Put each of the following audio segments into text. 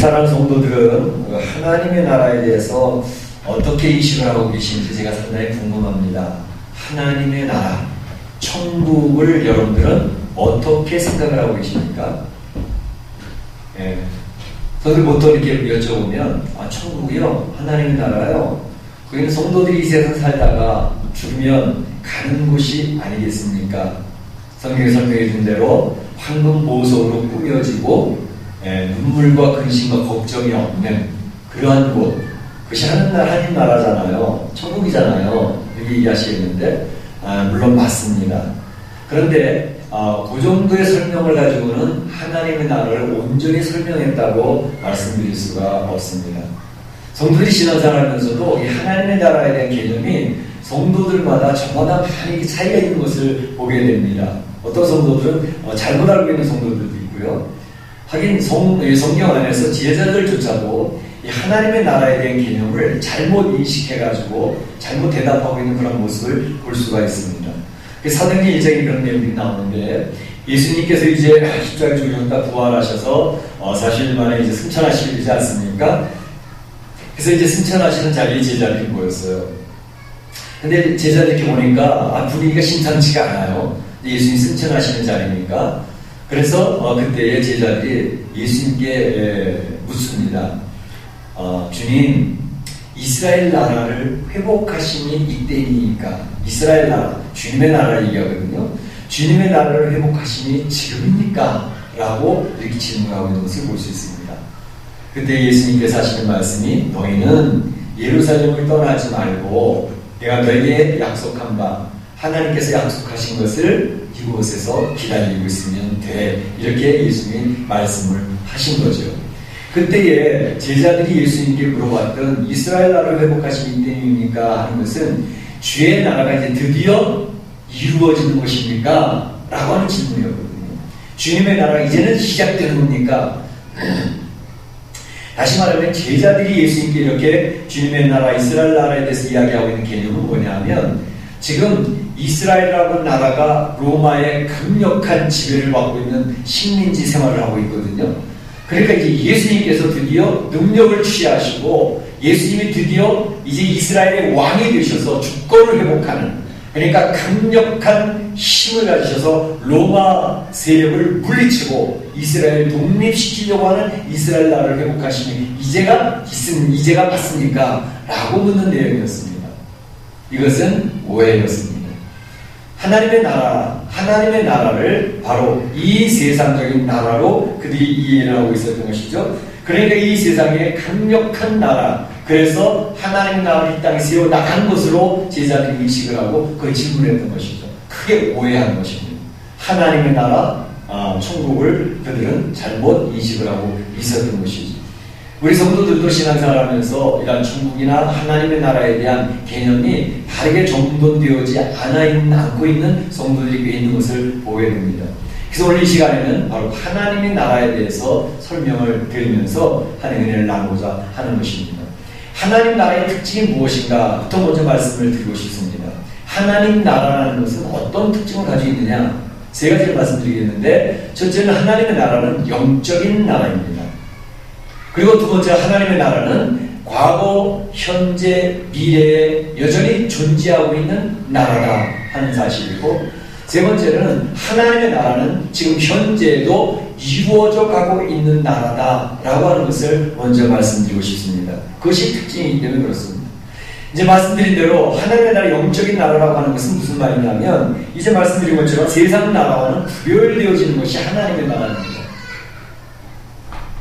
사랑하는 성도들은 하나님의 나라에 대해서 어떻게 인식을 하고 계신지 제가 상당히 궁금합니다. 하나님의 나라, 천국을 여러분들은 어떻게 생각을 하고 계십니까? 저들 보통 이렇게 여쭤보면, 천국이요? 하나님의 나라요? 거기는 성도들이 이 세상 살다가 죽으면 가는 곳이 아니겠습니까? 성경에 설명해 준 대로 황금 보석으로 꾸며지고 눈물과 근심과 걱정이 없는 그러한 곳, 그것이 하나님 나라잖아요. 천국이잖아요. 이렇게 얘기하시겠는데 물론 맞습니다. 그런데 그 정도의 설명을 가지고는 하나님의 나라를 온전히 설명했다고 말씀드릴 수가 없습니다. 성도들이 신앙생활하면서도 이 하나님의 나라에 대한 개념이 성도들마다 저마다 많이 차이가 있는 것을 보게 됩니다. 어떤 성도들은 잘못 알고 있는 성도들도 있고요. 하긴 성경 안에서 지혜자들조차도 이 하나님의 나라에 대한 개념을 잘못 인식해가지고 잘못 대답하고 있는 그런 모습을 볼 수가 있습니다. 사도행전 1장에 그런 내용이 나오는데, 예수님께서 이제 십자가에 죽으셨다 부활하셔서 사실 만에 이제 승천하시게 되지 않습니까? 그래서 이제 승천하시는 자리에 제자들이 모였어요. 근데 제자들이 이렇게 보니까 분위기가 심상치가 않아요. 예수님 승천하시는 자리니까. 그래서 그때의 제자들이 예수님께 묻습니다. 주님, 이스라엘 나라를 회복하심이 이때이니까, 이스라엘 나라, 주님의 나라를 얘기하거든요. 주님의 나라를 회복하심이 지금입니까? 라고 이렇게 질문하고 있는 것을 볼 수 있습니다. 그때 예수님께서 하시는 말씀이, 너희는 예루살렘을 떠나지 말고 내가 너에게 약속한 바, 하나님께서 약속하신 것을 이곳에서 기다리고 있으면 돼. 이렇게 예수님이 말씀을 하신 거죠. 그때에 제자들이 예수님께 물어봤던 이스라엘 나라를 회복하신 이때입니까? 하는 것은 주의 나라가 이제 드디어 이루어지는 것입니까? 라고 하는 질문이었거든요. 주님의 나라가 이제는 시작되는 겁니까? 다시 말하면 제자들이 예수님께 이렇게 주님의 나라, 이스라엘 나라에 대해서 이야기하고 있는 개념은 뭐냐면, 지금 이스라엘이라는 나라가 로마의 강력한 지배를 받고 있는 식민지 생활을 하고 있거든요. 그러니까 이제 예수님께서 드디어 능력을 취하시고 예수님이 드디어 이제 이스라엘의 왕이 되셔서 주권을 회복하는, 그러니까 강력한 힘을 가지셔서 로마 세력을 물리치고 이스라엘을 독립시키려고 하는 이스라엘 나라를 회복하시니 이제가 맞습니까? 라고 묻는 내용이었습니다. 이것은 오해였습니다. 하나님의 나라를 바로 이 세상적인 나라로 그들이 이해를 하고 있었던 것이죠. 그러니까 이 세상의 강력한 나라, 그래서 하나님의 나라를 이 땅에 세워 나간 것으로 제자들이 인식을 하고 그걸 질문했던 것이죠. 크게 오해한 것입니다. 하나님의 나라, 천국을 그들은 잘못 인식을 하고 있었던 것이죠. 우리 성도들도 신앙생활하면서 이런 천국이나 하나님의 나라에 대한 개념이 바르게 정돈되어지 않고 있는 성도들이 꽤 있는 것을 보게 됩니다. 그래서 오늘 이 시간에는 바로 하나님의 나라에 대해서 설명을 드리면서 하나님의 은혜를 나누고자 하는 것입니다. 하나님 나라의 특징이 무엇인가?부터 먼저 말씀을 드리고 싶습니다. 하나님 나라라는 것은 어떤 특징을 가지고 있느냐? 세 가지를 말씀드리겠는데, 첫째는 하나님의 나라는 영적인 나라입니다. 그리고 두 번째, 하나님의 나라는 과거, 현재, 미래에 여전히 존재하고 있는 나라다 하는 사실이고, 세 번째는 하나님의 나라는 지금 현재에도 이루어져 가고 있는 나라다라고 하는 것을 먼저 말씀드리고 싶습니다. 그것이 특징이기 때문에 그렇습니다. 이제 말씀드린 대로 하나님의 나라, 영적인 나라라고 하는 것은 무슨 말이냐면, 이제 말씀드린 것처럼 세상 나라와는 구별되어지는 것이 하나님의 나라입니다.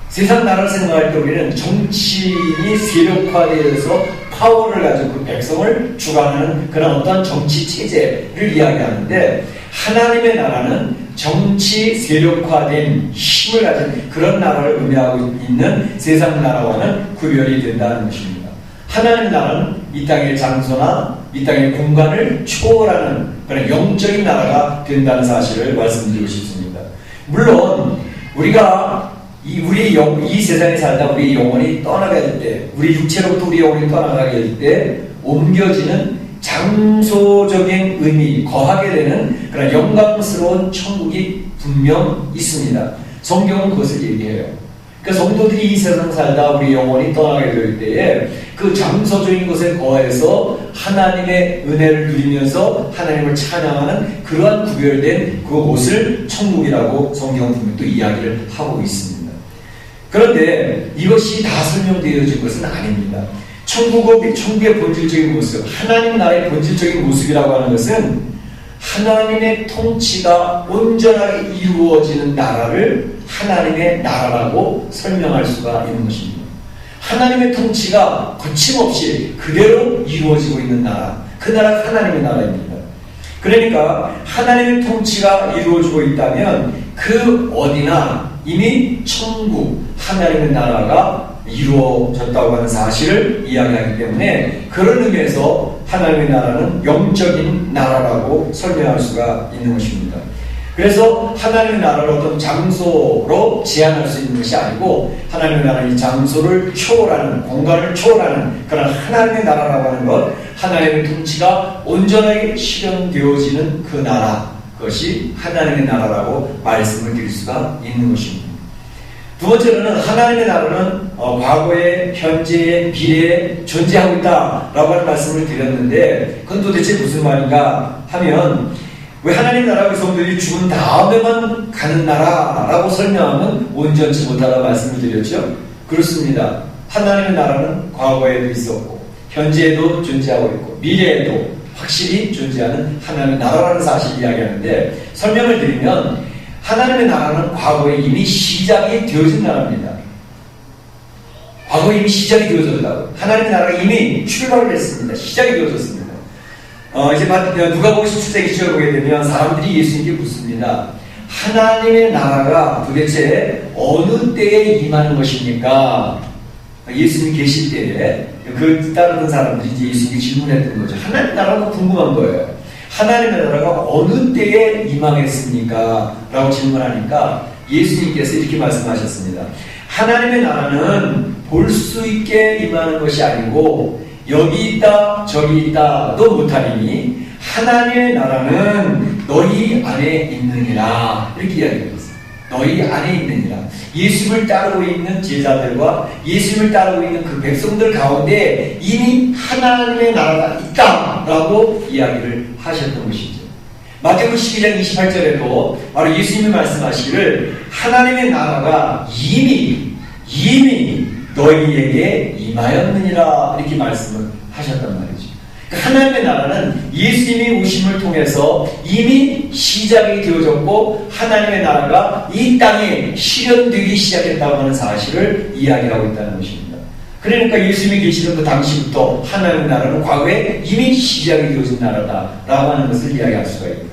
세상 나라를 생각할 때 우리는 정치인이 세력화되어서 파워를 가지고 그 백성을 주관하는 그런 어떤 정치 체제를 이야기하는데, 하나님의 나라는 정치 세력화된 힘을 가진 그런 나라를 의미하고 있는 세상 나라와는 구별이 된다는 것입니다. 하나님의 나라는 이 땅의 장소나 이 땅의 공간을 초월하는 그런 영적인 나라가 된다는 사실을 말씀드리고 싶습니다. 물론 우리가 이 세상에 살다 우리 영혼이 떠나갈 때, 우리 육체로부터 우리 영혼이 떠나가게 될 때 옮겨지는 장소적인 의미, 거하게 되는 그런 영광스러운 천국이 분명 있습니다. 성경은 그것을 얘기해요. 그러니까 성도들이 이 세상 살다 우리 영혼이 떠나게 될 때에 그 장소적인 곳에 거해서 하나님의 은혜를 누리면서 하나님을 찬양하는 그러한 구별된 그곳을 천국이라고 성경은 분명히 또 이야기를 하고 있습니다. 그런데 이것이 다 설명되어진 것은 아닙니다. 천국의 본질적인 모습, 하나님 나라의 본질적인 모습이라고 하는 것은 하나님의 통치가 온전하게 이루어지는 나라를 하나님의 나라라고 설명할 수가 있는 것입니다. 하나님의 통치가 거침없이 그대로 이루어지고 있는 나라, 그 나라가 하나님의 나라입니다. 그러니까 하나님의 통치가 이루어지고 있다면 그 어디나 이미 천국, 하나님의 나라가 이루어졌다고 하는 사실을 이야기하기 때문에 그런 의미에서 하나님의 나라는 영적인 나라라고 설명할 수가 있는 것입니다. 그래서 하나님의 나라를 어떤 장소로 제한할 수 있는 것이 아니고 하나님의 나라는 이 장소를 초월하는, 공간을 초월하는 그런 하나님의 나라라고 하는 것, 하나님의 통치가 온전하게 실현되어지는 그 나라, 그것이 하나님의 나라라고 말씀을 드릴 수가 있는 것입니다. 두 번째로는 하나님의 나라는 과거에, 현재에, 미래에 존재하고 있다라고 하는 말씀을 드렸는데 그건 도대체 무슨 말인가 하면 왜 하나님의 나라의 성도들이 죽은 다음에만 가는 나라라고 설명하면 온전치 못하다고 말씀을 드렸죠? 그렇습니다. 하나님의 나라는 과거에도 있었고 현재에도 존재하고 있고 미래에도 확실히 존재하는 하나님의 나라라는 사실을 이야기하는데 설명을 드리면 하나님의 나라는 과거에 이미 시작이 되어진 나라입니다. 과거에 이미 시작이 되어졌다고. 하나님의 나라가 이미 출발을 했습니다. 시작이 되어졌습니다. 이제 누가복음 17장 1절을 보게 되면 사람들이 예수님께 묻습니다. 하나님의 나라가 도대체 어느 때에 임하는 것입니까? 예수님이 계실 때에 그 따르는 사람들이 이제 예수님께 질문했던 거죠. 하나님의 나라가 궁금한 거예요. 하나님의 나라가 어느 때에 임하겠습니까? 라고 질문하니까 예수님께서 이렇게 말씀하셨습니다. 하나님의 나라는 볼 수 있게 임하는 것이 아니고 여기 있다 저기 있다도 못하리니 하나님의 나라는 너희 안에 있느니라 이렇게 이야기했어요. 너희 안에 있느니라. 예수님을 따르고 있는 제자들과 예수님을 따르고 있는 그 백성들 가운데 이미 하나님의 나라가 있다라고 이야기를 하셨던 것이죠. 마태복음 12장 28절에도 바로 예수님이 말씀하시기를 하나님의 나라가 이미 너희에게 임하였느니라 이렇게 말씀을 하셨단 말이죠. 하나님의 나라는 예수님이 오심을 통해서 이미 시작이 되어졌고 하나님의 나라가 이 땅에 실현되기 시작했다고 하는 사실을 이야기하고 있다는 것입니다. 그러니까 예수님이 계시던 그 당시부터 하나님의 나라는 과거에 이미 시작이 되어진 나라다라고 하는 것을 이야기할 수가 있고요.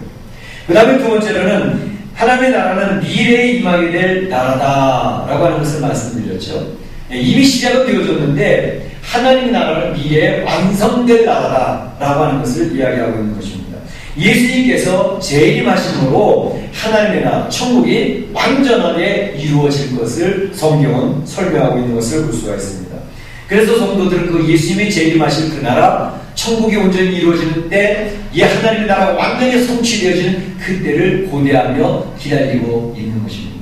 그 다음에 두 번째로는 하나님의 나라는 미래에 임하게 될 나라다라고 하는 것을 말씀드렸죠. 이미 시작은 되어졌는데 하나님의 나라는 미래에 완성될 나라다라고 하는 것을 이야기하고 있는 것입니다. 예수님께서 재림하심으로 하나님의 나라, 천국이 완전하게 이루어질 것을 성경은 설명하고 있는 것을 볼 수가 있습니다. 그래서 성도들은 그 예수님이 재림하실 그 나라, 천국이 온전히 이루어지는 때, 이 하나님의 나라가 완전히 성취되어지는 그때를 고대하며 기다리고 있는 것입니다.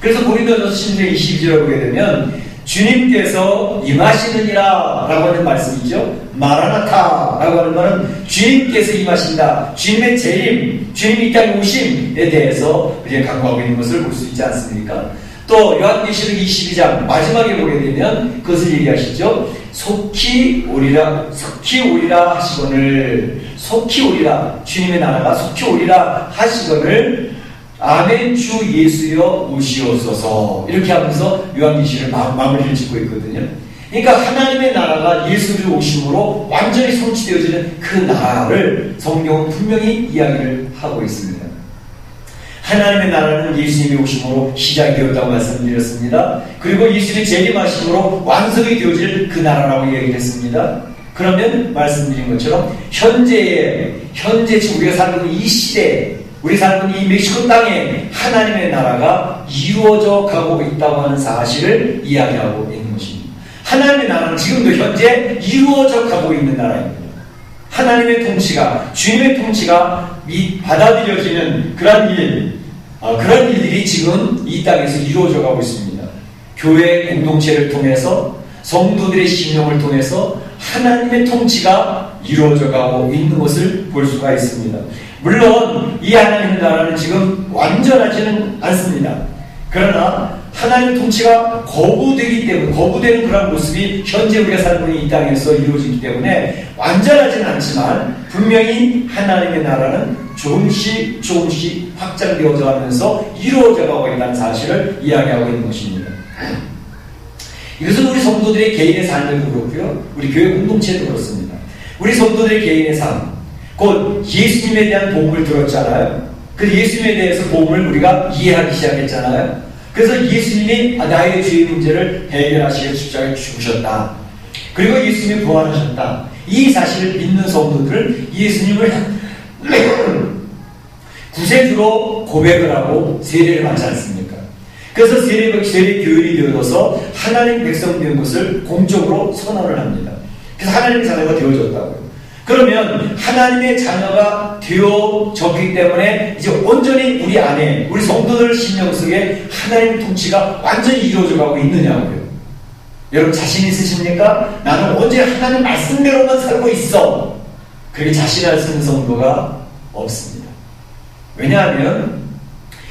그래서 고린도전서 10장 22절을 보게 되면 주님께서 임하시느니라 라고 하는 말씀이죠. 마라나타라고 하는 말은 주님께서 임하신다. 주님의 재림, 주님이 이 땅에 오심에 대해서 우리가 강구하고 있는 것을 볼 수 있지 않습니까? 또 요한계시록 22장 마지막에 보게 되면 그것을 얘기하시죠. 속히 오리라 하시거늘, 속히 오리라, 주님의 나라가 속히 오리라 하시거늘 아멘 주 예수여 오시옵소서 이렇게 하면서 요한계시를 마무리를 짓고 있거든요. 그러니까 하나님의 나라가 예수를 오심으로 완전히 성취되어지는 그 나라를 성경은 분명히 이야기를 하고 있습니다. 하나님의 나라는 예수님이 오심으로 시작이 되었다고 말씀드렸습니다. 그리고 예수님이 재림하심으로 완성이 되어질 그 나라라고 이야기를 했습니다. 그러면 말씀드린 것처럼 현재 우리가 살고 있는 이 시대에 우리 살고 있는 이 멕시코 땅에 하나님의 나라가 이루어져 가고 있다고 하는 사실을 이야기하고 있는 것입니다. 하나님의 나라는 지금도 현재 이루어져 가고 있는 나라입니다. 하나님의 통치가, 주님의 통치가 받아들여지는 그런 일들이 지금 이 땅에서 이루어져 가고 있습니다. 교회 공동체를 통해서 성도들의 심령을 통해서 하나님의 통치가 이루어져 가고 있는 것을 볼 수가 있습니다. 물론 이 하나님의 나라는 지금 완전하지는 않습니다. 그러나 하나님의 통치가 거부되기 때문에, 거부되는 그런 모습이 현재 우리가 살고 있는 이 땅에서 이루어지기 때문에 완전하지는 않지만 분명히 하나님의 나라는 조금씩 확장되어져 가면서 이루어져 가고 있다는 사실을 이야기하고 있는 것입니다. 이것은 우리 성도들의 개인의 삶도 그렇고요, 우리 교회 공동체도 그렇습니다. 우리 성도들의 개인의 삶, 곧 예수님에 대한 복음을 들었잖아요. 그 예수님에 대해서 복음을 우리가 이해하기 시작했잖아요. 그래서 예수님이 나의 죄의 문제를 해결하시려 십자가에 죽으셨다. 그리고 예수님이 부활하셨다. 이 사실을 믿는 성도들은 예수님을 구세주로 고백을 하고 세례를 받지 않습니까? 그래서 세례 교인이 되어서 하나님 백성 되는 것을 공적으로 선언을 합니다. 그래서 하나님의 자녀가 되어졌다고요. 그러면 하나님의 자녀가 되어졌기 때문에 이제 온전히 우리 안에, 우리 성도들 심령 속에 하나님의 통치가 완전히 이루어져 가고 있느냐고요. 여러분 자신 있으십니까? 나는 언제 하나님 말씀대로만 살고 있어. 그렇게 자신할 수 있는 성도가 없습니다. 왜냐하면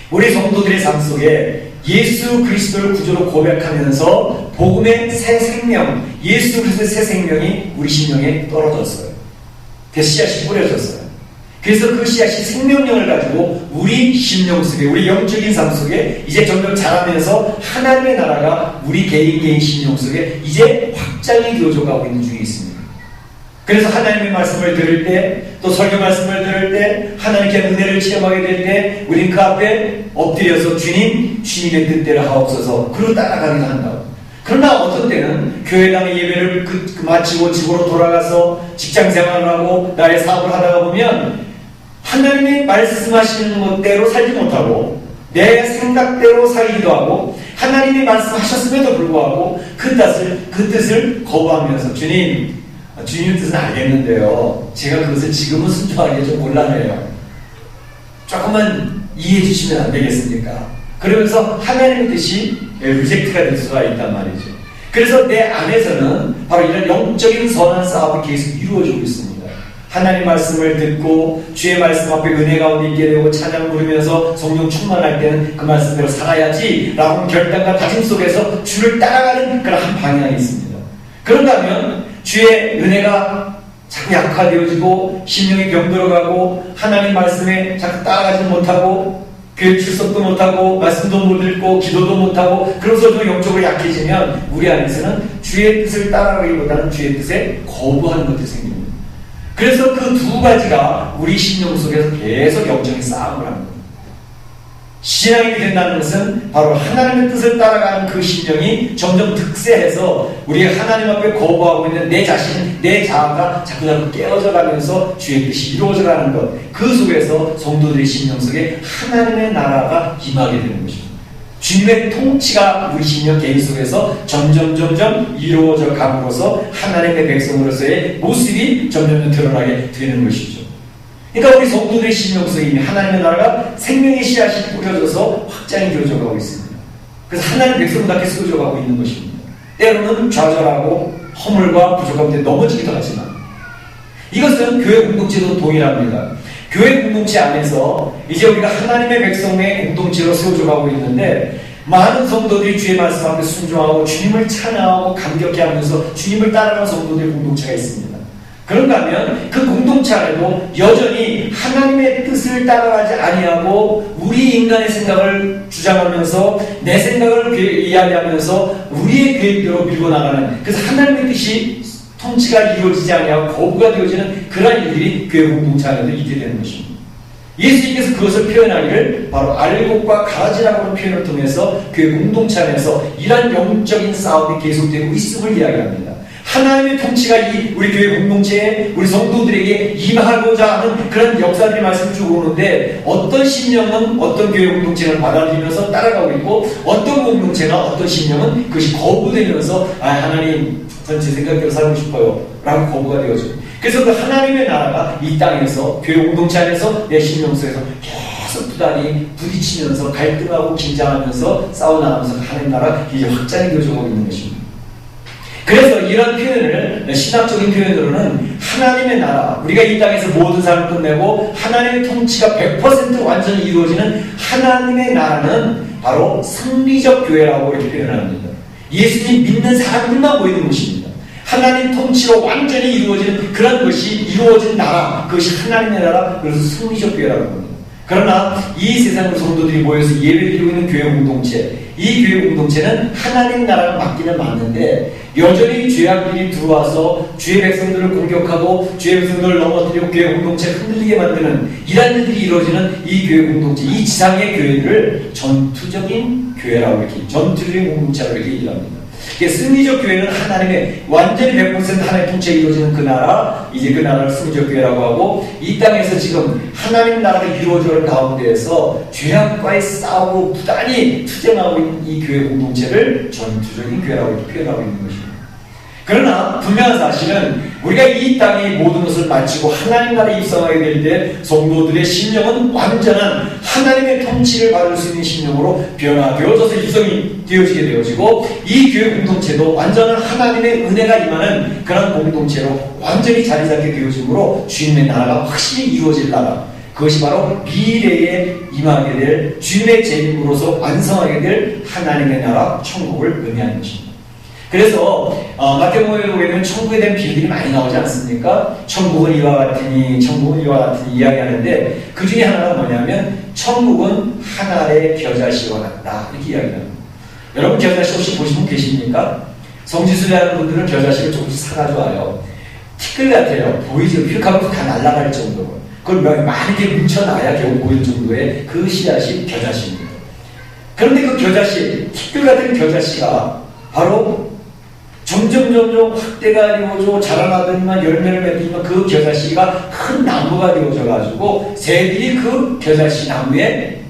우리 성도들의 삶 속에 예수 그리스도를 구주로 고백하면서 복음의 새 생명, 예수 그리스도의 새 생명이 우리 심령에 떨어졌어요. 그 씨앗이 뿌려졌어요. 그래서 그 씨앗이 생명력을 가지고 우리 심령 속에, 우리 영적인 삶 속에 이제 점점 자라면서 하나님의 나라가 우리 개인 심령 속에 이제 확장이 되어져 가고 있는 중에 있습니다. 그래서 하나님의 말씀을 들을 때, 또 설교 말씀을 들을 때, 하나님께 은혜를 체험하게 될 때 우린 그 앞에 엎드려서 주님의 뜻대로 하옵소서, 그로 따라가기도 한다고. 그러나 어떤 때는 교회당의 예배를 마치고 집으로 돌아가서 직장생활을 하고 나의 사업을 하다가 보면 하나님이 말씀하시는 것대로 살지 못하고 내 생각대로 살기도 하고, 하나님이 말씀하셨음에도 불구하고 그 뜻을 거부하면서 주님 뜻은 알겠는데요, 제가 그것을 지금은 순종하기가 좀 곤란해요. 조금만 이해해 주시면 안 되겠습니까? 그러면서 하나님의 뜻이 리젝트가 될 수가 있단 말이죠. 그래서 내 안에서는 바로 이런 영적인 선한 싸움이 계속 이루어지고 있습니다. 하나님 말씀을 듣고 주의 말씀 앞에 은혜 가운데 있게 되고 찬양 부르면서 성령 충만할 때는 그 말씀대로 살아야지 라고 결단과 다짐 속에서 주를 따라가는 그런 한 방향이 있습니다. 그런다면 주의 은혜가 자꾸 약화되어지고 심령이 병들어가고 하나님 말씀에 자꾸 따라가지 못하고 교회 출석도 못하고 말씀도 못 읽고 기도도 못하고 그러면서 좀 영적으로 약해지면 우리 안에서는 주의 뜻을 따라가기보다는 주의 뜻에 거부하는 것들이 생깁니다. 그래서 그 두 가지가 우리 심령 속에서 계속 영적인 싸움을 합니다. 신앙이 된다는 것은 바로 하나님의 뜻을 따라가는 그 심령이 점점 득세해서 우리가 하나님 앞에 거부하고 있는 내 자신, 내 자아가 자꾸 깨어져 가면서 주의 뜻이 이루어져 가는 것, 그 속에서 성도들의 심령 속에 하나님의 나라가 임하게 되는 것입니다. 주님의 통치가 우리 심령 개인 속에서 점점 이루어져 감으로써 하나님의 백성으로서의 모습이 점점 드러나게 되는 것이죠. 그러니까 우리 성도들의 심령 속에 이미 하나님의 나라가 생명의 씨앗이 뿌려져서 확장이 되어져 가고 있습니다. 그래서 하나님 백성답게 쓰여져 가고 있는 것입니다. 때로는 좌절하고 허물과 부족함 때문에 넘어지기도 하지만 이것은 교회 공동체도 동일합니다. 교회 공동체 안에서 이제 우리가 하나님의 백성의 공동체로 세워져 가고 있는데 많은 성도들이 주의 말씀 앞에 순종하고 주님을 찬양하고 감격해 하면서 주님을 따라가는 성도들의 공동체가 있습니다. 그런가 하면 그 공동체 안에도 여전히 하나님의 뜻을 따라가지 아니하고 우리 인간의 생각을 주장하면서 내 생각을 이야기하면서 우리의 계획대로 밀고 나가는, 그래서 하나님의 뜻이 통치가 이루어지지 아니하고 거부가 되어지는 그러한 일들이 교회 공동체 안에도 있게 되는 것입니다. 예수님께서 그것을 표현하기를 바로 알곡과 가지라고 하는 표현을 통해서 교회 공동체 안에서 이러한 영적인 싸움이 계속되고 있음을 이야기합니다. 하나님의 통치가 우리 교회 공동체에 우리 성도들에게 임하고자 하는 그런 역사들이 말씀을 주고 오는데 어떤 심령은 어떤 교회 공동체를 받아들이면서 따라가고 있고 어떤 공동체나 어떤 심령은 그것이 거부되면서 하나님 전 제 생각대로 살고 싶어요 라고 거부가 되어집니다. 그래서 그 하나님의 나라가 이 땅에서 교회 공동체 안에서 내 심령 속에서 계속 부딪히면서 갈등하고 긴장하면서 싸워나가면서 하나님 나라 이제 확장이 되어지고 있는 것입니다. 그래서 이런 표현을 신학적인 표현으로는 하나님의 나라, 우리가 이 땅에서 모든 삶을 끝내고 하나님의 통치가 100% 완전히 이루어지는 하나님의 나라는 바로 승리적 교회라고 이렇게 표현합니다. 예수님 믿는 사람들만 모이는 것입니다. 하나님 통치로 완전히 이루어지는 그런 것이 이루어진 나라, 그것이 하나님의 나라, 그래서 승리적 교회라고 합니다. 그러나 이 세상의 성도들이 모여서 예배를 드리고 있는 교회 공동체, 이 교회 공동체는 하나님 나라를 맡기는 맞는데 여전히 죄악들이 들어와서 주의 백성들을 공격하고 주의 백성들을 넘어뜨리고 교회 공동체를 흔들리게 만드는 이런 일들이 이루어지는 이 교회 공동체, 이 지상의 교회들을 전투적인 교회라고 이렇게, 전투적인 공동체라고 이렇게 얘기를 합니다. 승리적 교회는 하나님의 완전히 100% 하나님의 통치에 이루어지는 그 나라, 이제 그 나라를 승리적 교회라고 하고, 이 땅에서 지금 하나님 나라가 이루어지는 가운데에서 죄악과의 싸움으로 부단히 투쟁하고 있는 이 교회 공동체를 전투적인 교회라고 이렇게 표현하고 있는 것입니다. 그러나 분명한 사실은 우리가 이 땅의 모든 것을 마치고 하나님 나라에 입성하게 될 때 성도들의 심령은 완전한 하나님의 통치를 받을 수 있는 심령으로 변화되어져서 유성이 되어지게 되어지고, 이 교회 공동체도 완전한 하나님의 은혜가 임하는 그런 공동체로 완전히 자리 잡게 되어지므로 주님의 나라가 확실히 이루어질 나라, 그것이 바로 미래에 임하게 될 주님의 재림으로서 완성하게 될 하나님의 나라 천국을 의미하는 것입니다. 그래서 마태복음에 보면 천국에 대한 비유들이 많이 나오지 않습니까? 천국은 이와 같으니, 천국은 이와 같으니 이야기하는데, 그 중에 하나가 뭐냐면 천국은 한 알의 겨자씨와 같다, 이렇게 이야기합니다. 여러분 겨자씨 혹시 보신 분 계십니까? 성지순례하는 분들은 겨자씨를 조금씩 사가지고 와요. 티끌 같아요. 보이죠? 휙 하면 다 날아갈 정도로. 그걸 많이 이렇게 뭉쳐놔야 겨우 보일 정도의 그 씨앗이 겨자씨입니다. 그런데 그 겨자씨, 티끌 같은 겨자씨가 바로 점점 확대가 되어져 자라나더니만 열매를 맺더니만 그 겨자씨가 큰 나무가 되어져가지고 새들이 그 겨자나무에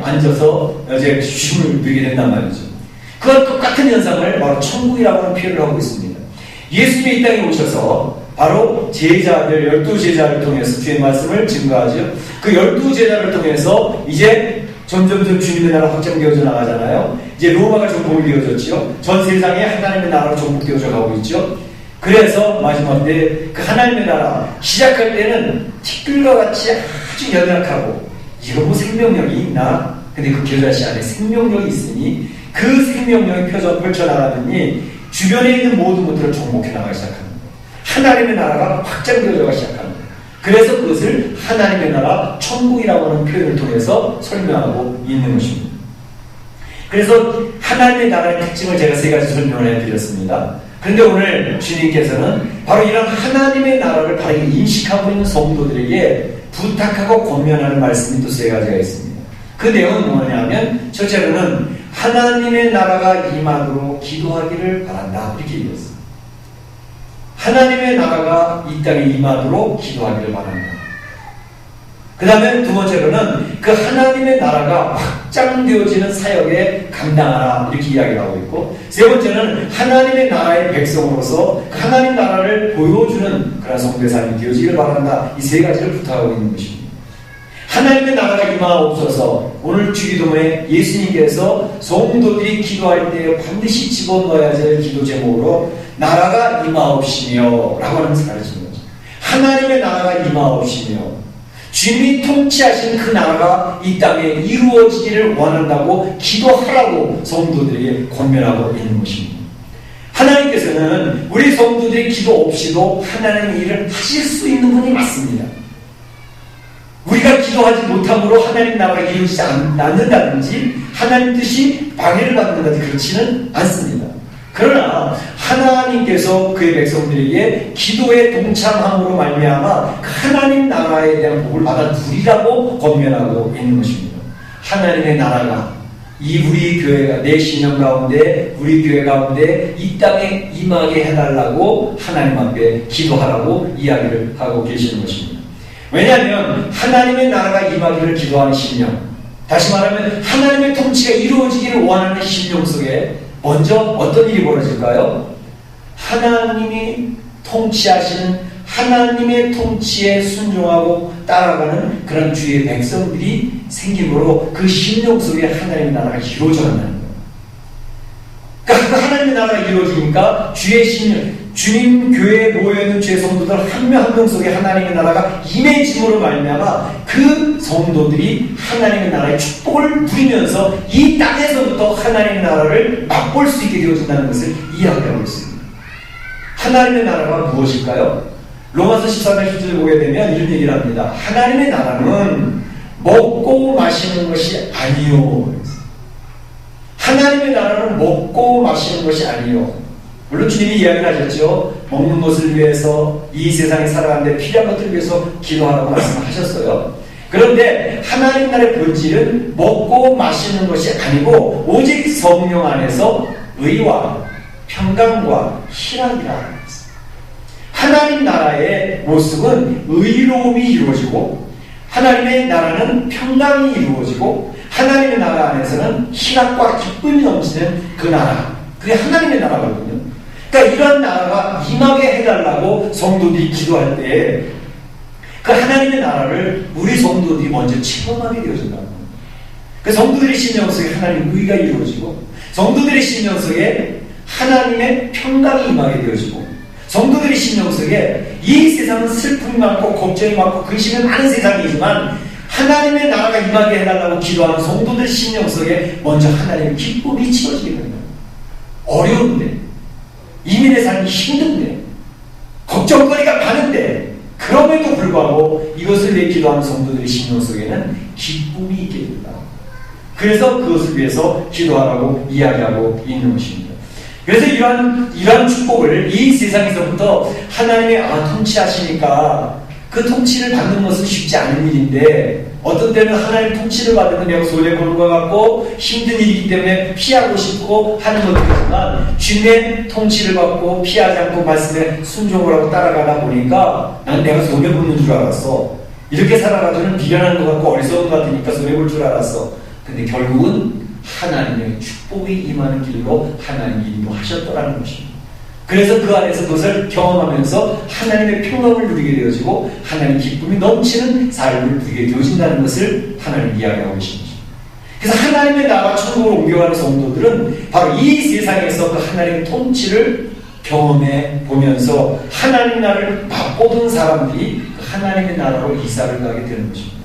앉아서 이제 쉼을 누리게 된단 말이죠. 그와 똑같은 현상을 바로 천국이라고 하는 표현을 하고 있습니다. 예수님이 이 땅에 오셔서 바로 제자들, 12제자를 통해서 주의 말씀을 증거하죠. 그 12제자를 통해서 이제 점점 주님의 나라 확장되어져 나가잖아요. 이제 로마가 정복이 되어졌죠. 전 세상에 하나님의 나라로 정복되어져 가고 있죠. 그래서 마지막 때 그 하나님의 나라 시작할 때는 티끌과 같이 아주 연약하고, 이거 뭐 생명력이 있나? 근데 그 겨자씨 안에 생명력이 있으니 그 생명력이 펼쳐나가더니 주변에 있는 모든 것들을 정복해 나가기 시작합니다. 하나님의 나라가 확장되어져가 시작합니다. 그래서 그것을 하나님의 나라 천국이라고 하는 표현을 통해서 설명하고 있는 것입니다. 그래서 하나님의 나라의 특징을 제가 세 가지 설명을 해드렸습니다. 그런데 오늘 주님께서는 바로 이런 하나님의 나라를 바르게 인식하고 있는 성도들에게 부탁하고 권면하는 말씀이 또 세 가지가 있습니다. 그 내용은 뭐냐면, 첫째로는 하나님의 나라가 임하도록 기도하기를 바란다, 이렇게 얘기했습니다. 하나님의 나라가 이 땅에 임하도록 기도하기를 바랍니다. 그 다음에 두 번째로는 그 하나님의 나라가 확장되어지는 사역에 감당하라, 이렇게 이야기를 하고 있고, 세 번째는 하나님의 나라의 백성으로서 그 하나님 나라를 보여주는 그런 성도의 삶이 되어지기를 바란다, 이 세 가지를 부탁하고 있는 것입니다. 하나님의 나라가 임하옵소서. 오늘 주기도문에 예수님께서 성도들이 기도할 때 반드시 집어넣어야 될 기도 제목으로 나라가 임하옵시며 라고 하면서 가르치는 거죠. 하나님의 나라가 임하옵시며, 주님이 통치하신 그 나라가 이 땅에 이루어지기를 원한다고 기도하라고 성도들에게 권면하고 있는 것입니다. 하나님께서는 우리 성도들의 기도 없이도 하나님의 일을 하실 수 있는 분이 맞습니다. 우리가 기도하지 못함으로 하나님 나라가 이루어지지 않는다든지 하나님 뜻이 방해를 받는다든지 그렇지는 않습니다. 그러나 하나님께서 그의 백성들에게 기도에 동참함으로 말미암아 하나님 나라에 대한 복을 받아 누리라고 권면하고 있는 것입니다. 하나님의 나라가 우리 교회가, 내 신령 가운데, 우리 교회 가운데 이 땅에 임하게 해달라고 하나님 앞에 기도하라고 이야기를 하고 계시는 것입니다. 왜냐하면 하나님의 나라가 임하기를 기도하는 심령, 다시 말하면 하나님의 통치가 이루어지기를 원하는 심령 속에 먼저 어떤 일이 벌어질까요? 하나님이 통치하시는 하나님의 통치에 순종하고 따라가는 그런 주의 백성들이 생김으로 그 심령 속에 하나님의 나라가 이루어져 간다는 거예요. 그러니까 그 하나님의 나라가 이루어지니까 주의 심령, 주님 교회에 모여있는 주의 성도들 한 명 한 명 속에 하나님의 나라가 임해짐으로 말미암아 그 성도들이 하나님의 나라의 축복을 누리면서 이 땅에서부터 하나님의 나라를 맛볼 수 있게 되어진다는 것을 이야기하고 있습니다. 하나님의 나라가 무엇일까요? 로마서 14장 10절을 보게 되면 이런 얘기를 합니다. 하나님의 나라는 먹고 마시는 것이 아니요. 하나님의 나라는 먹고 마시는 것이 아니요. 물론 주님이 이야기를 하셨죠. 먹는 것을 위해서 이 세상에 살아가는데 필요한 것들을 위해서 기도하라고 말씀하셨어요. 그런데 하나님 나라의 본질은 먹고 마시는 것이 아니고 오직 성령 안에서 의와 평강과 희락이라. 하나님 나라의 모습은 의로움이 이루어지고 하나님의 나라는 평강이 이루어지고 하나님의 나라 안에서는 희락과 기쁨이 넘치는 그 나라, 그게 하나님의 나라거든요. 그러니까 이런 나라가 임하게 해달라고 성도들이 기도할 때 그 하나님의 나라를 우리 성도들이 먼저 체험하게 되어진다는 거예요. 그 성도들의 심령 속에 하나님의 의가 이루어지고 성도들의 심령 속에 하나님의 평강이 임하게 되어지고 성도들의 심령 속에 이 세상은 슬픔이 많고 걱정이 많고 근심이 많은 세상이지만 하나님의 나라가 임하게 해달라고 기도하는 성도들 심령 속에 먼저 하나님의 기쁨이 치워지게 됩니다. 어려운데 이민의 삶이 힘든데 걱정거리가 많은데 그럼에도 불구하고 이것을 위해 기도하는 성도들의 심령 속에는 기쁨이 있게 됩니다. 그래서 그것을 위해서 기도하라고 이야기하고 있는 것입니다. 그래서 이러한 축복을 이 세상에서부터 하나님의 통치하시니까 그 통치를 받는 것은 쉽지 않은 일인데 어떤 때는 하나님 통치를 받으면 내가 손해보는 것 같고 힘든 일이기 때문에 피하고 싶고 하는 것도 있지만 주님의 통치를 받고 피하지 않고 말씀에 순종을 하고 따라가다 보니까 난 내가 손해보는 줄 알았어. 이렇게 살아가서는 비련한 것 같고 어리석은 것 같으니까 손해볼 줄 알았어. 근데 결국은 하나님의 축복이 임하는 길로 하나님이 인도하셨더라는 것입니다. 그래서 그 안에서 그것을 경험하면서 하나님의 평강을 누리게 되어지고 하나님의 기쁨이 넘치는 삶을 누리게 되어진다는 것을 하나님 이야기하고 계십니다. 그래서 하나님의 나라 천국으로 옮겨가는 성도들은 바로 이 세상에서 그 하나님의 통치를 경험해 보면서 하나님 나라를 맛보던 사람들이 그 하나님의 나라로 이사를 가게 되는 것입니다.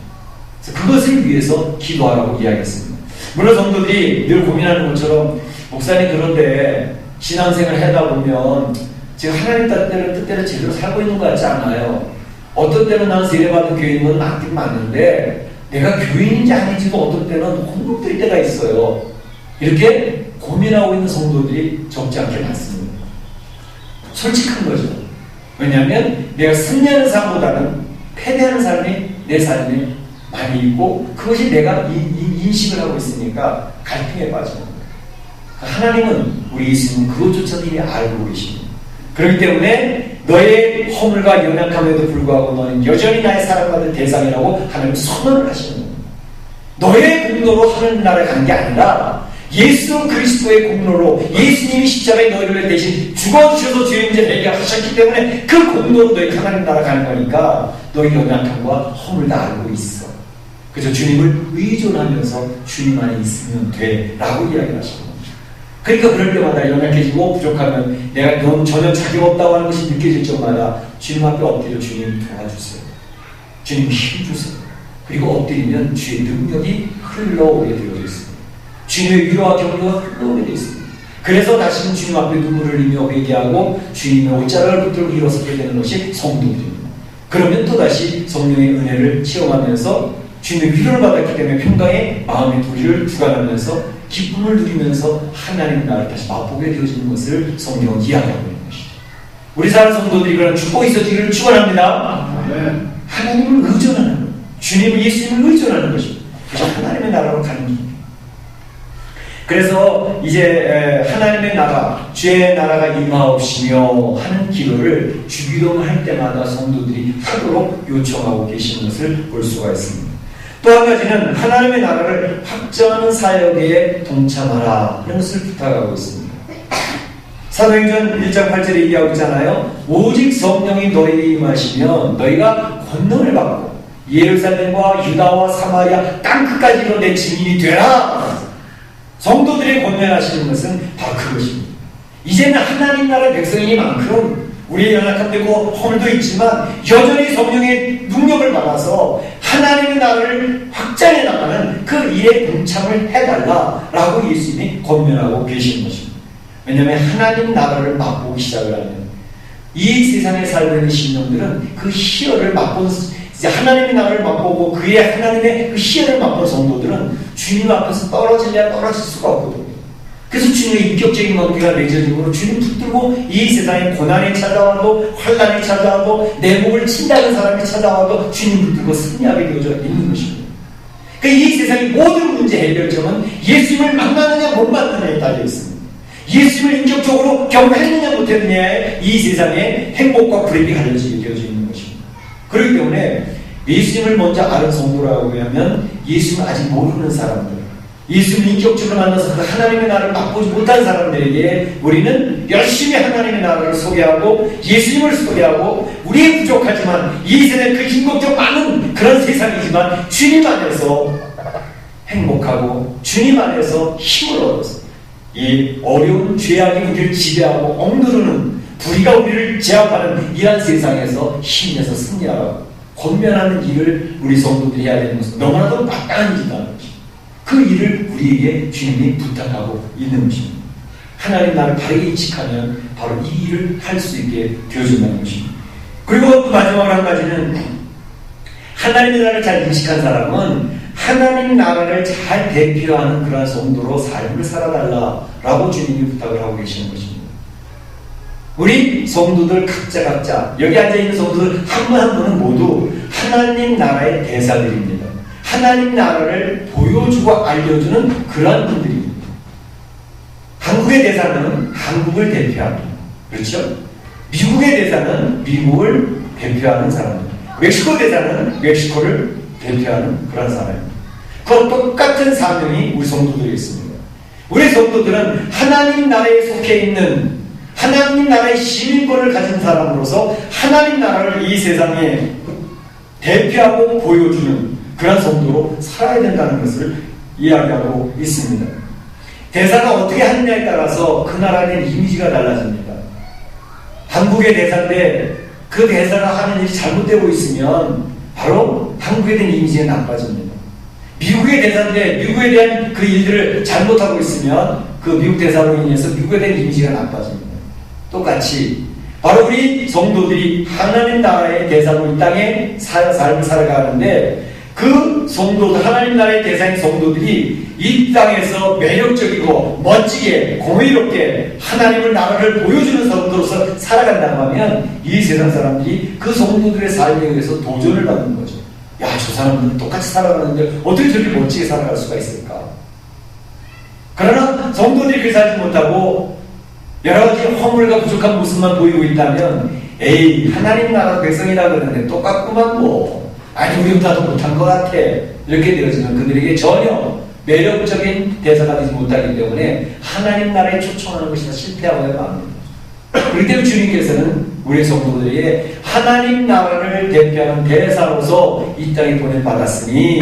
그래서 그것을 위해서 기도하라고 이야기했습니다. 물론 성도들이 늘 고민하는 것처럼 목사님 그런데 신앙생활을 하다 보면 제가 하나님 뜻대로 제대로 살고 있는 것 같지 않아요. 어떤 때는 난 세례받은 교인인 건 맞긴 맞는데 내가 교인인지 아닌지도 어떤 때는 혼돈될 때가 있어요. 이렇게 고민하고 있는 성도들이 적지 않게 많습니다. 솔직한 거죠. 왜냐하면 내가 승리하는 삶보다는 패배하는 삶이 내 삶에 많이 있고 그것이 내가 인식을 하고 있으니까 갈등에 빠지는 거예요. 하나님은 우리 예수님은 그것조차도 이미 알고 계십니다. 그렇기 때문에 너의 허물과 연약함에도 불구하고 너는 여전히 나의 사랑받을 대상이라고 하나님 선언을 하시는 겁니다. 너의 공로로 하나님 나라에 간 게 아니라 예수 그리스도의 공로로 예수님이 십자가에 너희를 대신 죽어주셔서 죄의 문제 해결하셨기 때문에 그 공로로 너희 하나님 나라 가는 거니까 너의 연약함과 허물 다 알고 있어. 그래서 주님을 의존하면서 주님 안에 있으면 돼 라고 이야기를 하십니다. 그러니까 그럴 때마다 연약해지고 부족하면 내가 너무 전혀 자격 없다고 하는 것이 느껴질 때마다 주님 앞에 엎드려 주님 도와주세요. 주님 힘주세요. 그리고 엎드리면 주의 능력이 흘러오게 되어져 있습니다. 주님의 위로와 격려가 흘러오게 되어 있습니다. 그래서 다시는 주님 앞에 눈물을 흘리며 회개하고 주님의 옷자락을 붙들고 일어서게 되는 것이 성도들입니다. 그러면 또다시 성령의 은혜를 체험하면서 주님의 위로를 받았기 때문에 평강의 마음의 도리를 주관하면서 기쁨을 누리면서 하나님 나라를 다시 맛보게 되어지는 것을 성경은 이야기하고 있는 것이죠. 우리 사랑하는 성도들이 그런 축복이 있어지기를 축원합니다. 하나님을 의존하는 것, 주님을 예수님을 의존하는 것입니다. 그래서 하나님의 나라로 가는 길입니다. 그래서 이제 하나님의 나라, 주의 나라가 임하옵시며 하는 기도를 주기도문 할 때마다 성도들이 하도록 요청하고 계시는 것을 볼 수가 있습니다. 또 한 가지는 하나님의 나라를 확장하는 사역에 동참하라 하는 것을 부탁하고 있습니다. 사도행전 1장 8절에 얘기하고 있잖아요. 오직 성령이 너희에게 임하시면 너희가 권능을 받고 예루살렘과 유다와 사마리아 땅끝까지 이르러 내 증인이 되라. 성도들의 권면하시는 것은 바로 그것입니다. 이제는 하나님 나라의 백성이니만큼 우리의 연약함도 있고 허물도 있지만 여전히 성령의 능력을 받아서 하나님의 나라를 확장해 나가는 그 일에 동참을 해달라라고 예수님이 권면하고 계시는 것입니다. 왜냐하면 하나님 나라를 맛보기 시작을 하면 이 세상에 살고 있는 신령들은 그 희열을 맛본, 이제 하나님의 나라를 맛보고 그의 하나님의 그 희열을 맛본 성도들은 주님 앞에서 떨어질래야 떨어질 수가 없거든요. 그래서 주님의 인격적인 관계가 맺어지므로 주님 붙들고 이 세상에 고난이 찾아와도 환난이 찾아와도 내 목을 친다는 사람이 찾아와도 주님 붙들고 승리하게 되어져 있는 것입니다. 그러니까 이 세상의 모든 문제 해결점은 예수님을 만나느냐 못 만나느냐에 달려 있습니다. 예수님을 인격적으로 경험했느냐 못했느냐에 이 세상의 행복과 불행이 갈려지게 되어져 있는 것입니다. 그렇기 때문에 예수님을 먼저 아는 성도라고 하면 예수님을 아직 모르는 사람들, 예수님을 인격적으로 만나서 그 하나님의 나라를 맛보지 못한 사람들에게 우리는 열심히 하나님의 나라를 소개하고 예수님을 소개하고 우리의 부족하지만 이 세상에 그 인격적 많은 그런 세상이지만 주님 안에서 행복하고 주님 안에서 힘을 얻어서 이 어려운 죄악이 우리를 지배하고 억누르는 불의가 우리를 제압하는 이러한 세상에서 힘내서 승리하라고 권면하는 일을 우리 성도들이 해야 되는 것은 너무나도 마땅한 일이라는 것입니다. 그 일을 우리에게 주님이 부탁하고 있는 것입니다. 하나님 나를 바르게 인식하면 바로 이 일을 할 수 있게 되어준다는 것입니다. 그리고 또 마지막으로 한 가지는 하나님의 나라를 잘 인식한 사람은 하나님 나라를 잘 대표하는 그러한 성도로 삶을 살아달라라고 주님이 부탁을 하고 계시는 것입니다. 우리 성도들 각자 여기 앉아있는 성도들 한 분 한 분은 모두 하나님 나라의 대사들입니다. 하나님 나라를 보여주고 알려주는 그러한 분들입니다. 한국의 대사는 한국을 대표합니다. 그렇죠? 미국의 대사는 미국을 대표하는 사람입니다. 멕시코 대사는 멕시코를 대표하는 그런 사람입니다. 그 똑같은 사명이 우리 성도들이 있습니다. 우리 성도들은 하나님 나라에 속해 있는 하나님 나라의 시민권을 가진 사람으로서 하나님 나라를 이 세상에 대표하고 보여주는 그런 성도로 살아야 된다는 것을 이야기하고 있습니다. 대사가 어떻게 하느냐에 따라서 그 나라의 이미지가 달라집니다. 한국의 대사인데 그 대사가 하는 일이 잘못되고 있으면 바로 한국에 대한 이미지가 나빠집니다. 미국의 대사인데 미국에 대한 그 일들을 잘못하고 있으면 그 미국 대사로 인해서 미국에 대한 이미지가 나빠집니다. 똑같이 바로 우리 성도들이 하나님 나라의 대사로 이 땅에 삶을 살아가는데 그 성도들, 하나님 나라의 대상인 성도들이 이 땅에서 매력적이고 멋지게 공의롭게 하나님의 나라를 보여주는 성도로서 살아간다고 하면 이 세상 사람들이 그 성도들의 삶에 의해서 도전을 받는 거죠. 야, 저 사람들은 똑같이 살아가는데 어떻게 저렇게 멋지게 살아갈 수가 있을까? 그러나 성도들이 그렇게 살지 못하고 여러 가지 허물과 부족한 모습만 보이고 있다면 에이, 하나님 나라 백성이라 그러는데 똑같구만 뭐. 아니, 우리보다도 못한 것 같아. 이렇게 되어지면 그들에게 전혀 매력적인 대사가 되지 못하기 때문에 하나님 나라에 초청하는 것이 실패하고야 맙니다. 그렇기 때문에 주님께서는 우리 성도들에게 하나님 나라를 대표하는 대사로서 이 땅에 보내받았으니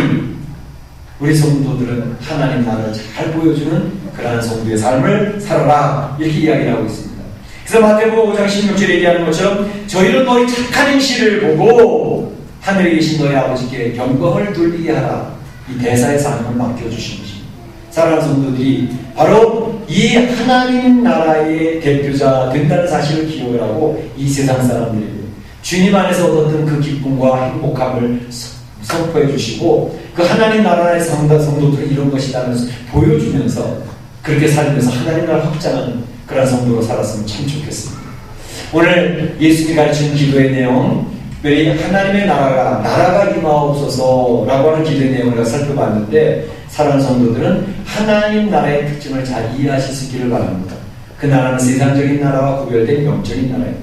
우리 성도들은 하나님 나라를 잘 보여주는 그러한 성도의 삶을 살아라, 이렇게 이야기를 하고 있습니다. 그래서 마태복음 5장 16절에 얘기하는 것처럼 저희는 너희 착한 행실을 보고 하늘에 계신 너희 아버지께 영광을 돌리게 하라, 이 대사의 삶을 맡겨주신 것입니다. 사랑하는 성도들이 바로 이 하나님 나라의 대표자 된다는 사실을 기억을 하고 이 세상 사람들에게 주님 안에서 얻었던 그 기쁨과 행복함을 선포해 주시고 그 하나님 나라의 성도들은 이런 것이라면서 보여주면서 그렇게 살면서 하나님 나라를 확장하는 그런 성도로 살았으면 참 좋겠습니다. 오늘 예수님이 가르치는 기도의 내용, 특별히 하나님의 나라가 임하옵소서라고 하는 기도의 내용을 우리가 살펴봤는데 사랑하는 성도들은 하나님 나라의 특징을 잘 이해하실 수 있기를 바랍니다. 그 나라는 세상적인 나라와 구별된 영적인 나라입니다.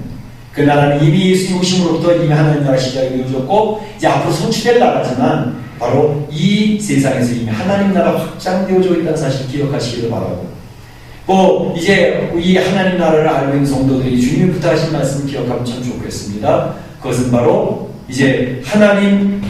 그 나라는 이미 예수님 오심으로부터 이미 하나님 나라 시작이 되어졌고 이제 앞으로 성취될 나라지만 바로 이 세상에서 이미 하나님 나라 확장되어져 있다는 사실을 기억하시기를 바라고, 이제 이 하나님 나라를 알고 있는 성도들이 주님이 부탁하신 말씀을 기억하면 참 좋겠습니다. 그것은 바로 이제 하나님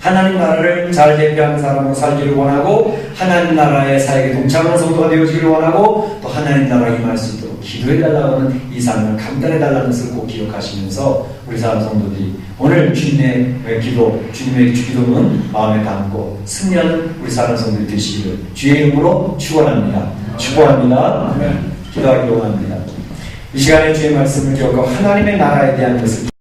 나라를 잘 대표하는 사람으로 살기를 원하고, 하나님 나라의 사역에 동참하는 성도가 되어지기를 원하고, 또 하나님 나라 임할 수 있도록 기도해달라고 하는 이 사명을 감당해달라는 것을 꼭 기억하시면서 우리 사람 성도들이 오늘 주님의 기도는 마음에 담고 승리하는 우리 사람 성도들이 되시기를 주의 이름으로 축원합니다. 축원합니다. 기도하기를 원합니다. 이 시간에 주의 말씀을 기억하고 하나님의 나라에 대한 것을